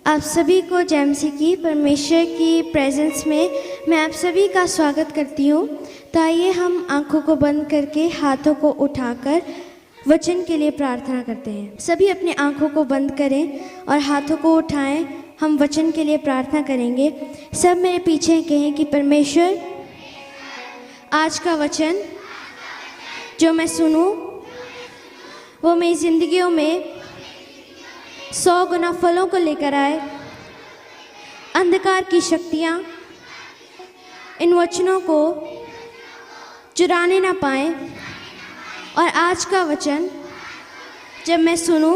आप सभी को जेएमसी की परमेश्वर की प्रेजेंस में मैं आप सभी का स्वागत करती हूँ। तो आइए हम आंखों को बंद करके हाथों को उठाकर वचन के लिए प्रार्थना करते हैं। सभी अपनी आंखों को बंद करें और हाथों को उठाएं। हम वचन के लिए प्रार्थना करेंगे। सब मेरे पीछे कहें कि परमेश्वर, आज का वचन जो मैं सुनूं वो मेरी जिंदगियों में 100 गुना फलों को लेकर आए। अंधकार की शक्तियाँ इन वचनों को चुराने ना पाएं और आज का वचन जब मैं सुनूं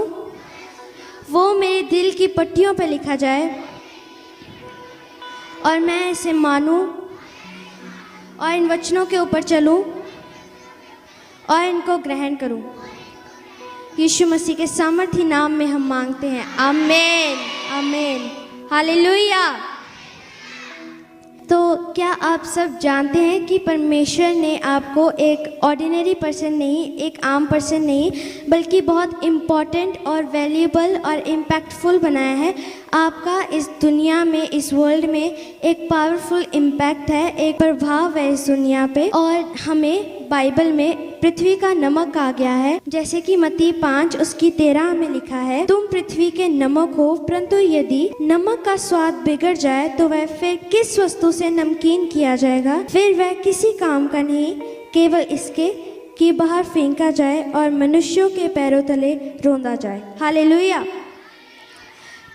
वो मेरे दिल की पट्टियों पर लिखा जाए और मैं इसे मानूं और इन वचनों के ऊपर चलूं और इनको ग्रहण करूं। यीशु मसीह के सामर्थी नाम में हम मांगते हैं, आमीन आमीन हालेलुया। तो क्या आप सब जानते हैं कि परमेश्वर ने आपको एक ऑर्डिनरी पर्सन नहीं, एक आम पर्सन नहीं, बल्कि बहुत इम्पॉर्टेंट और वैल्यूएबल और इम्पैक्टफुल बनाया है। आपका इस दुनिया में, इस वर्ल्ड में एक पावरफुल इम्पैक्ट है, एक प्रभाव है इस दुनिया पे। और हमें बाइबल में पृथ्वी का नमक कहा गया है, जैसे कि मत्ती 5 उसकी 13 में लिखा है, तुम पृथ्वी के नमक हो, परंतु यदि नमक का स्वाद बिगड़ जाए तो वह फिर किस वस्तु से नमकीन किया जाएगा? फिर वह किसी काम का नहीं, केवल इसके कि बाहर फेंका जाए और मनुष्यों के पैरों तले रौंदा जाए। हालेलुया।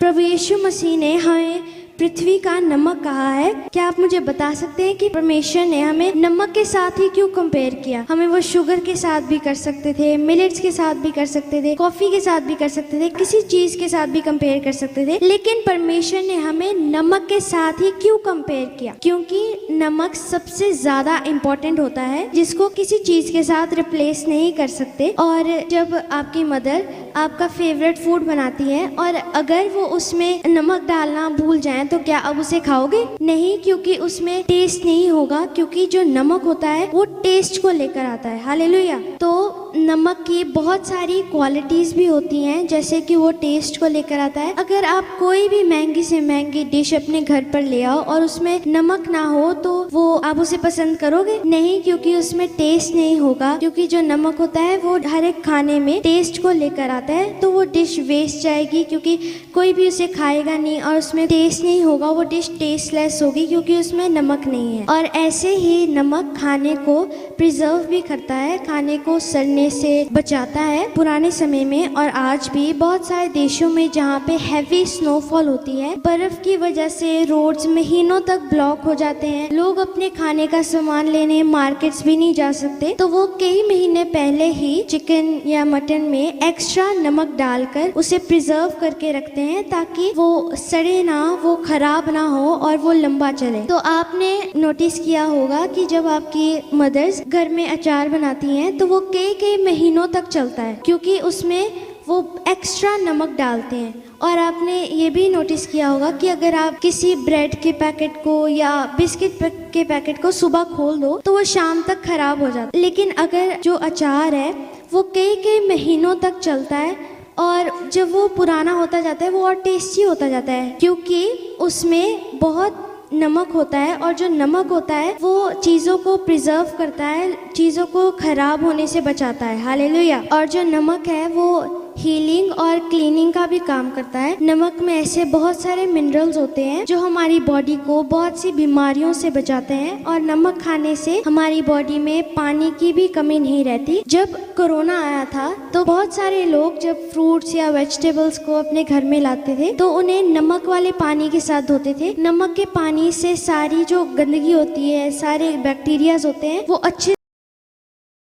प्रभु यीशु मसीह ने हमें पृथ्वी का नमक कहा है। क्या आप मुझे बता सकते हैं कि परमेश्वर ने हमें नमक के साथ ही क्यों कंपेयर किया? हमें वो शुगर के साथ भी कर सकते थे, मिलेट्स के साथ भी कर सकते थे, कॉफी के साथ भी कर सकते थे, किसी चीज के साथ भी कंपेयर कर सकते थे, लेकिन परमेश्वर ने हमें नमक के साथ ही क्यों कंपेयर किया? क्योंकि नमक सबसे ज्यादा इम्पोर्टेंट होता है, जिसको किसी चीज के साथ रिप्लेस नहीं कर सकते। और जब आपकी मदर आपका फेवरेट फूड बनाती है और अगर वो उसमें नमक डालना भूल जाए तो क्या अब उसे खाओगे? नहीं, क्योंकि उसमें टेस्ट नहीं होगा, क्योंकि जो नमक होता है वो टेस्ट को लेकर आता है। हालेलुया। तो नमक की बहुत सारी क्वालिटीज भी होती हैं, जैसे कि वो टेस्ट को लेकर आता है। अगर आप कोई भी महंगी से महंगी डिश अपने घर पर ले आओ और उसमें नमक ना हो तो वो आप उसे पसंद करोगे? नहीं, क्योंकि उसमें टेस्ट नहीं होगा, क्योंकि जो नमक होता है वो हर एक खाने में टेस्ट को लेकर आता है। तो वो डिश वेस्ट जाएगी, क्योंकि कोई भी उसे खाएगा नहीं, और उसमें टेस्ट नहीं होगा, वो डिश टेस्टलेस होगी, क्योंकि उसमें नमक नहीं है। और ऐसे ही नमक खाने को प्रिजर्व भी करता है, खाने को सड़ने से बचाता है। पुराने समय में और आज भी बहुत सारे देशों में जहाँ पे हैवी स्नोफॉल होती है, बर्फ की वजह से रोड्स महीनों तक ब्लॉक हो जाते हैं। लोग अपने खाने का सामान लेने मार्केट्स भी नहीं जा सकते, तो वो कई महीने पहले ही चिकन या मटन में एक्स्ट्रा नमक डालकर उसे प्रिजर्व करके रखते हैं, ताकि वो सड़े ना, वो खराब ना हो और वो लंबा चले। तो आपने नोटिस किया होगा कि जब आपकी मदर्स घर में अचार बनाती हैं तो वो कई महीनों तक चलता है, क्योंकि उसमें वो एक्स्ट्रा नमक डालते हैं। और आपने ये भी नोटिस किया होगा कि अगर आप किसी ब्रेड के पैकेट को या बिस्किट के पैकेट को सुबह खोल दो तो वो शाम तक खराब हो जाता है, लेकिन अगर जो अचार है वो कई महीनों तक चलता है, और जब वो पुराना होता जाता है वो और टेस्टी होता जाता है, क्योंकि उसमें बहुत नमक होता है। और जो नमक होता है वो चीज़ों को प्रिजर्व करता है, चीज़ों को खराब होने से बचाता है। हालेलुया। और जो नमक है वो हीलिंग और क्लीनिंग का भी काम करता है। नमक में ऐसे बहुत सारे मिनरल्स होते हैं जो हमारी बॉडी को बहुत सी बीमारियों से बचाते हैं, और नमक खाने से हमारी बॉडी में पानी की भी कमी नहीं रहती। जब कोरोना आया था तो बहुत सारे लोग जब फ्रूट्स या वेजिटेबल्स को अपने घर में लाते थे तो उन्हें नमक वाले पानी के साथ धोते थे। नमक के पानी से सारी जो गंदगी होती है, सारे बैक्टीरियाज होते हैं, वो अच्छे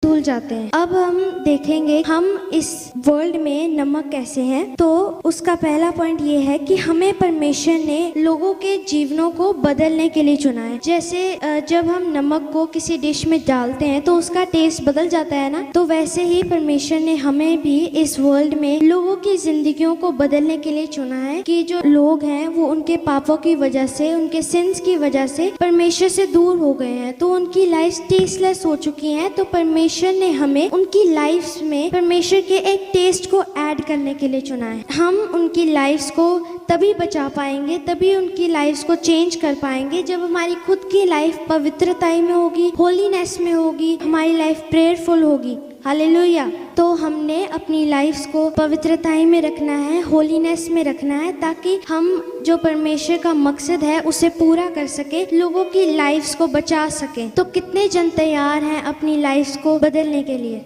धुल जाते हैं। अब हम देखेंगे हम इस वर्ल्ड में नमक कैसे हैं। तो उसका पहला पॉइंट ये है कि हमें परमेश्वर ने लोगों के जीवनों को बदलने के लिए चुना है। जैसे जब हम नमक को किसी डिश में डालते हैं तो उसका टेस्ट बदल जाता है ना, तो वैसे ही परमेश्वर ने हमें भी इस वर्ल्ड में लोगों की जिंदगियों को बदलने के लिए चुना है, कि जो लोग हैं वो उनके पापों की वजह से, उनके सिंस की वजह से परमेश्वर से दूर हो गए हैं, तो उनकी लाइफ टेस्टलेस हो चुकी है। तो परमेश्वर परमेश्वर ने हमें उनकी लाइफ्स में परमेश्वर के एक टेस्ट को ऐड करने के लिए चुना है। हम उनकी लाइफ्स को तभी बचा पाएंगे, तभी उनकी लाइफ्स को चेंज कर पाएंगे जब हमारी खुद की लाइफ पवित्रताई में होगी, होलीनेस में होगी, हमारी लाइफ प्रेयरफुल होगी। हालेलुया। तो हमने अपनी लाइफ्स को पवित्रताई में रखना है, होलीनेस में रखना है, ताकि हम जो परमेश्वर का मकसद है उसे पूरा कर सके, लोगों की लाइफ्स को बचा सके। तो कितने जन तैयार हैं अपनी लाइफ्स को बदलने के लिए?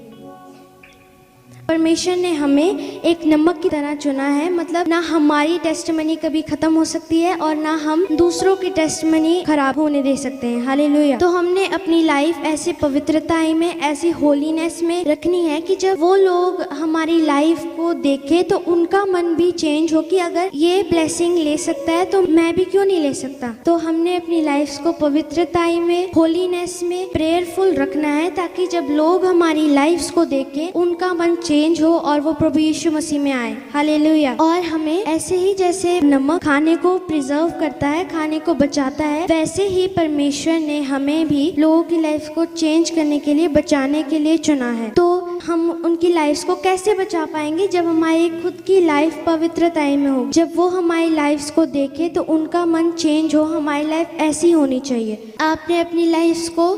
परमेश्वर ने हमें एक नमक की तरह चुना है, मतलब ना हमारी टेस्टमनी कभी खत्म हो सकती है और ना हम दूसरों की टेस्टमनी खराब होने दे सकते हैं। हालेलुया। तो हमने अपनी लाइफ ऐसे पवित्रताई में, ऐसी होलीनेस में रखनी है कि जब वो लोग हमारी लाइफ को देखें तो उनका मन भी चेंज हो कि अगर ये ब्लेसिंग ले सकता है तो मैं भी क्यों नहीं ले सकता। तो हमने अपनी लाइफ को पवित्रताई में, होलीनेस में, प्रेयरफुल रखना है, ताकि जब लोग हमारी लाइफ को देखें उनका मन चेंज हो और वो प्रभु यीशु मसीह में आए। हालेलुया। और हमें ऐसे ही जैसे नमक खाने को प्रिजर्व करता है, खाने को बचाता है, वैसे ही परमेश्वर ने हमें भी लोगों की लाइफ को चेंज करने के लिए, बचाने के लिए चुना है। तो हम उनकी लाइफ को कैसे बचा पाएंगे? जब हमारी खुद की लाइफ पवित्रताई में हो, जब वो हमारी लाइफ को देखे तो उनका मन चेंज हो। हमारी लाइफ ऐसी होनी चाहिए। आपने अपनी लाइफ को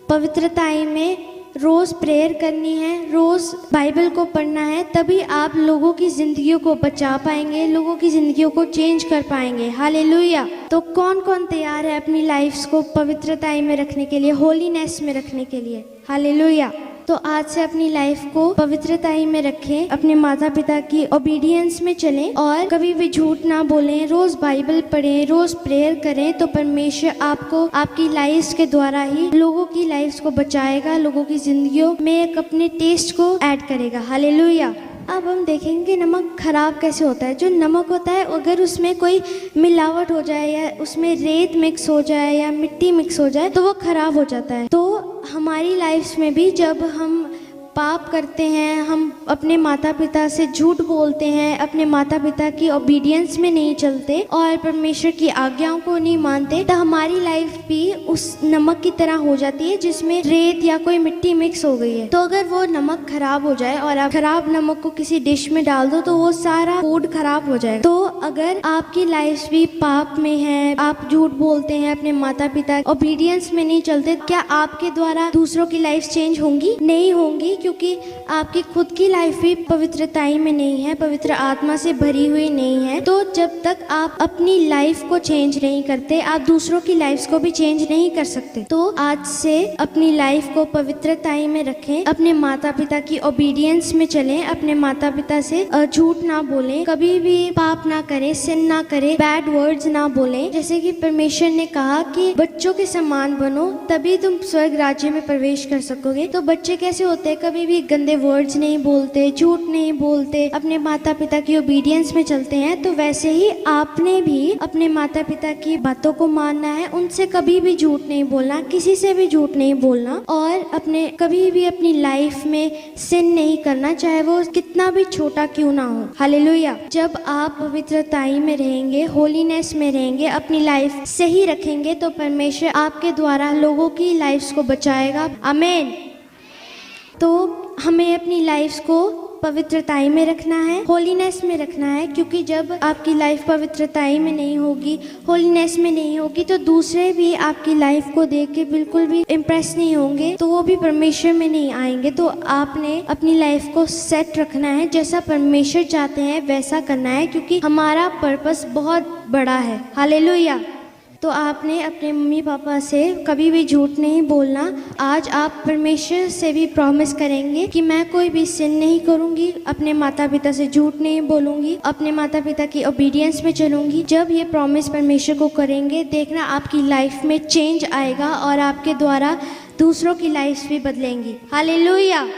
पवित्रताई में रोज प्रेयर करनी है, रोज बाइबल को पढ़ना है, तभी आप लोगों की जिंदगियों को बचा पाएंगे, लोगों की जिंदगियों को चेंज कर पाएंगे। हालेलुया। तो कौन कौन तैयार है अपनी लाइफ को पवित्रताई में रखने के लिए, होलीनेस में रखने के लिए? हालेलुया। तो आज से अपनी लाइफ को पवित्रताई में रखें, अपने माता पिता की ओबीडियंस में चलें और कभी भी झूठ ना बोलें, रोज बाइबल पढ़ें, रोज प्रेयर करें। तो परमेश्वर आपको आपकी लाइफ के द्वारा ही लोगों की लाइफ को बचाएगा, लोगों की जिंदगियों में एक अपने टेस्ट को ऐड करेगा। हालेलुया। अब हम देखेंगे नमक खराब कैसे होता है। जो नमक होता है, अगर उसमें कोई मिलावट हो जाए या उसमें रेत मिक्स हो जाए या मिट्टी मिक्स हो जाए तो वो खराब हो जाता है। तो हमारी लाइफ में भी जब हम पाप करते हैं, हम अपने माता पिता से झूठ बोलते हैं, अपने माता पिता की ओबीडियंस में नहीं चलते और परमेश्वर की आज्ञाओं को नहीं मानते, तो हमारी लाइफ भी उस नमक की तरह हो जाती है जिसमें रेत या कोई मिट्टी मिक्स हो गई है। तो अगर वो नमक खराब हो जाए और आप खराब नमक को किसी डिश में डाल दो तो वो सारा फूड खराब हो जाएगा। तो अगर आपकी लाइफ भी पाप में है, आप झूठ बोलते हैं, अपने माता पिता ओबीडियंस में नहीं चलते, क्या आपके द्वारा दूसरों की लाइफ चेंज होंगी? नहीं होंगी, क्योंकि आपकी खुद की लाइफ भी पवित्रताई में नहीं है, पवित्र आत्मा से भरी हुई नहीं है। तो जब तक आप अपनी लाइफ को चेंज नहीं करते, आप दूसरों की लाइफ को भी चेंज नहीं कर सकते। तो आज से अपनी लाइफ को पवित्रताई में रखें, अपने माता पिता की ओबीडियंस में चलें, अपने माता पिता से झूठ ना बोलें, कभी भी पाप ना करें, सिन ना करें, बैड वर्ड्स ना बोलें। जैसे कि परमेश्वर ने कहा कि बच्चों के समान बनो, तभी तुम स्वर्ग राज्य में प्रवेश कर सकोगे। तो बच्चे कैसे होते हैं? कभी भी गंदे वर्ड्स नहीं बोलते, झूठ नहीं बोलते, अपने माता पिता की ओबीडियंस में चलते हैं। तो वैसे ही आपने भी अपने माता पिता की बातों को मानना है, उनसे कभी भी झूठ नहीं बोलना, किसी से भी झूठ नहीं बोलना और अपने कभी भी अपनी लाइफ में सिन नहीं करना, चाहे वो कितना भी छोटा क्यों ना हो। हालेलुया। जब आप पवित्रताई में रहेंगे, होलीनेस में रहेंगे, अपनी लाइफ सही रखेंगे, तो परमेश्वर आपके द्वारा लोगों की लाइफ को बचाएगा। आमीन। तो हमें अपनी लाइफ को पवित्रताई में रखना है, होलीनेस में रखना है, क्योंकि जब आपकी लाइफ पवित्रताई में नहीं होगी, होलीनेस में नहीं होगी, तो दूसरे भी आपकी लाइफ को देख के बिल्कुल भी इम्प्रेस नहीं होंगे, तो वो भी परमेश्वर में नहीं आएंगे। तो आपने अपनी लाइफ को सेट रखना है, जैसा परमेश्वर चाहते हैं वैसा करना है, क्योंकि हमारा पर्पस बहुत बड़ा है। हालेलुया। तो आपने अपने मम्मी पापा से कभी भी झूठ नहीं बोलना। आज आप परमेश्वर से भी प्रॉमिस करेंगे कि मैं कोई भी सिन नहीं करूंगी, अपने माता पिता से झूठ नहीं बोलूंगी, अपने माता पिता की ओबीडियंस में चलूंगी। जब ये प्रॉमिस परमेश्वर को करेंगे, देखना आपकी लाइफ में चेंज आएगा और आपके द्वारा दूसरों की लाइफ भी बदलेंगी। हालेलुया।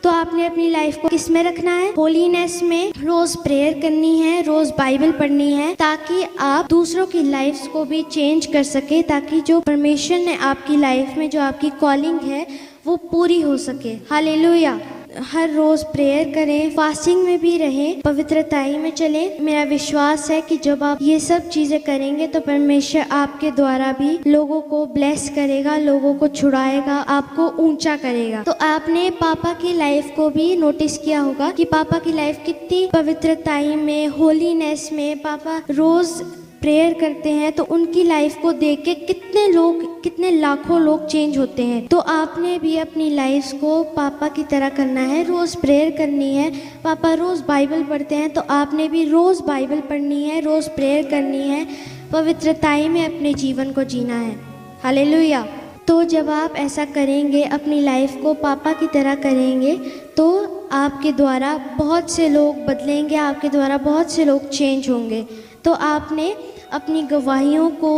तो आपने अपनी लाइफ को किस में रखना है? होलीनेस में। रोज प्रेयर करनी है, रोज बाइबल पढ़नी है, ताकि आप दूसरों की लाइफ को भी चेंज कर सके, ताकि जो परमेश्वर ने आपकी लाइफ में, जो आपकी कॉलिंग है, वो पूरी हो सके। हालेलुया। हर रोज़ प्रेयर करें, फास्टिंग में भी रहें, पवित्रताई में चलें। मेरा विश्वास है कि जब आप ये सब चीज़ें करेंगे तो परमेश्वर आपके द्वारा भी लोगों को ब्लेस करेगा, लोगों को छुड़ाएगा, आपको ऊंचा करेगा। तो आपने पापा की लाइफ को भी नोटिस किया होगा कि पापा की लाइफ कितनी पवित्रताई में, होलीनेस में पापा रोज़ प्रेयर करते हैं, तो उनकी लाइफ को देख के कितने लाखों लोग चेंज होते हैं। तो आपने भी अपनी लाइफ को पापा की तरह करना है, रोज़ प्रेयर करनी है। पापा रोज़ बाइबल पढ़ते हैं, तो आपने भी रोज़ बाइबल पढ़नी है, रोज़ प्रेयर करनी है, पवित्रताई में अपने जीवन को जीना है। हालेलुया। तो जब आप ऐसा करेंगे, अपनी लाइफ को पापा की तरह करेंगे, तो आपके द्वारा बहुत से लोग बदलेंगे, आपके द्वारा बहुत से लोग चेंज होंगे। तो आपने अपनी गवाहियों को,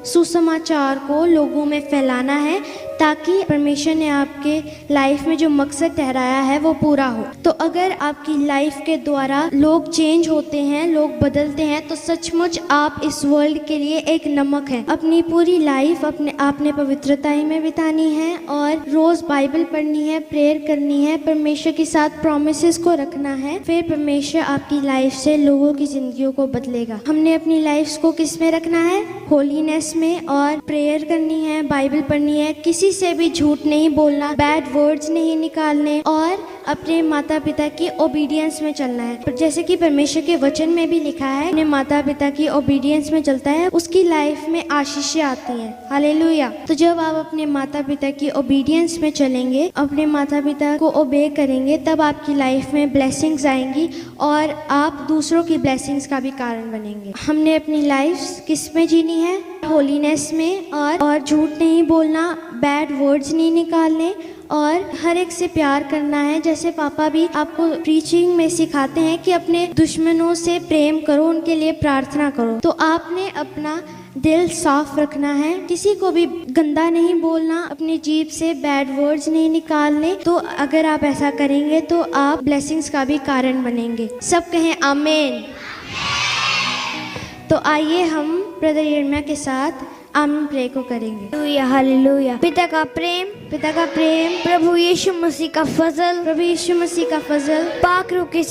सुसमाचार को लोगों में फैलाना है, ताकि परमेश्वर ने आपके लाइफ में जो मकसद ठहराया है वो पूरा हो। तो अगर आपकी लाइफ के द्वारा लोग चेंज होते हैं, लोग बदलते हैं, तो सचमुच आप इस वर्ल्ड के लिए एक नमक हैं। अपनी पूरी लाइफ आपने पवित्रताई में बितानी है और रोज़ बाइबल पढ़नी है, प्रेयर करनी है, परमेश्वर के साथ प्रॉमिसेस को रखना है। फिर परमेश्वर आपकी लाइफ से लोगों की जिंदगियों को बदलेगा। हमने अपनी लाइफ को किस में रखना है? होलीनेस में, और प्रेयर करनी है, बाइबल पढ़नी है, किसी से भी झूठ नहीं बोलना, बैड वर्ड्स नहीं निकालने, और अपने माता पिता की ओबीडियंस में चलना है। जैसे कि परमेश्वर के वचन में भी लिखा है, अपने माता पिता की ओबीडियंस में चलता है, उसकी लाइफ में आशीषें आती हैं। हालेलुया। तो जब आप अपने माता पिता की ओबीडियंस में चलेंगे, अपने माता पिता को ओबे करेंगे, तब आपकी लाइफ में ब्लेसिंग्स आएंगी और आप दूसरों की ब्लेसिंग्स का भी कारण बनेंगे। हमने अपनी लाइफ किस में जीनी है? होलीनेस में, और झूठ नहीं बोलना, बैड वर्ड्स नहीं निकालने, और हर एक से प्यार करना है। जैसे पापा भी आपको प्रीचिंग में सिखाते हैं कि अपने दुश्मनों से प्रेम करो, उनके लिए प्रार्थना करो। तो आपने अपना दिल साफ रखना है, किसी को भी गंदा नहीं बोलना, अपनी जीभ से बैड वर्ड्स नहीं निकालने। तो अगर आप ऐसा करेंगे तो आप ब्लेसिंग्स का भी कारण बनेंगे। सब कहें आमीन। तो आइए हम ब्रदर यिर्मयाह के साथ आमीन प्रे को करेंगे। हालेलुया। पिता का प्रेम, प्रभु यीशु मसीह का फजल, पाक रूह की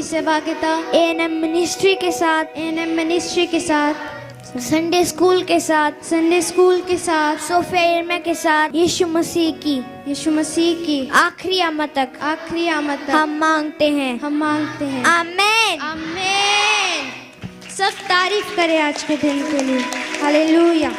सहभागिता, एएनएम मिनिस्ट्री के साथ, संडे स्कूल के साथ, सोफिया यिर्मयाह के साथ, यीशु मसीह की आखिरी आमद तक हम मांगते हैं। आमीन। सब तारीफ करें आज के दिन के लिए। हालेलुया।